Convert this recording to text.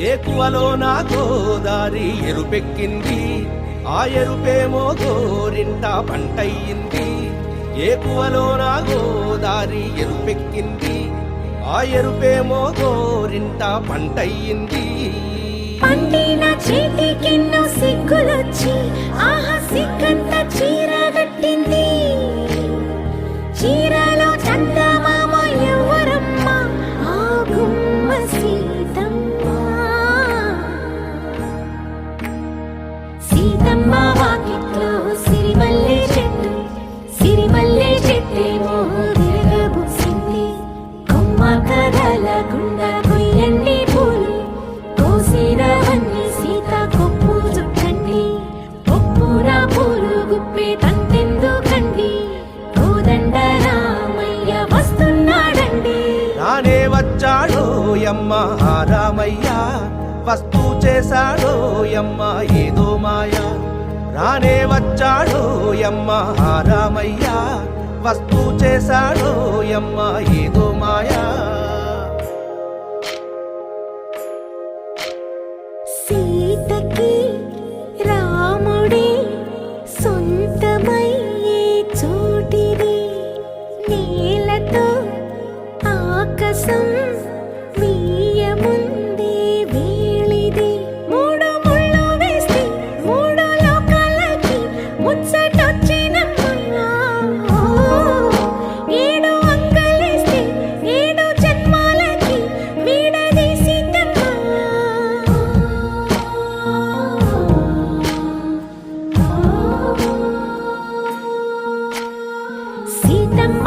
ఏకువలో నా గోదారి ఎరుపెక్కింది, ఆ ఎరుపేమో గోరింట పంటయ్యింది. ఏకువలో నా గోదారి ఎరుపెక్కింది, ఆ ఎరుపేమో గోరింట పంటయ్యింది. పండిన చేతికెన్నో సిగ్గులొచ్చి ఆహా సిగ్గంత చీరగట్టింది. చీరలో చందమామ ఎవరమ్మ, ఆ గుమ్మ సీతమ్మ. సీతమ్మ వాకిట్లో సిరిమల్లె చెట్టు, సిరిమల్లె చెట్టేమో విరగబూసింది. కొమ్మ కదలకుండా కొయ్యండి పూలు, కోసినవన్నీ సీత కొప్పు చుట్టండి. కొప్పున పూలు గుప్పే తంతెందుకండి, కోదండ రామయ్య వస్తున్నాడండి. రానే వచ్చాడో యమ్మ ఆ రామయ్య, వస్తూ చేశాడో యమ్మ ఏదో మాయ. రానే వచ్చాడో యమ్మ ఆ రామయ్య, వస్తూ చేశాడో యమ్మ ఏదో మాయా. సీతకి రాముడే సొంతమయ్యే చోటిది, నేలతో ఆకాశం వీయముందే వేళిది. మూడు ముళ్ళు వేస్తే మూడు లోకాలకి ముచ్చటొచ్చినమ్మా. ఏడు అంకలేస్తే ఏడు జన్మాలకి వీడదీసిందమ్మా. సీతమ్మ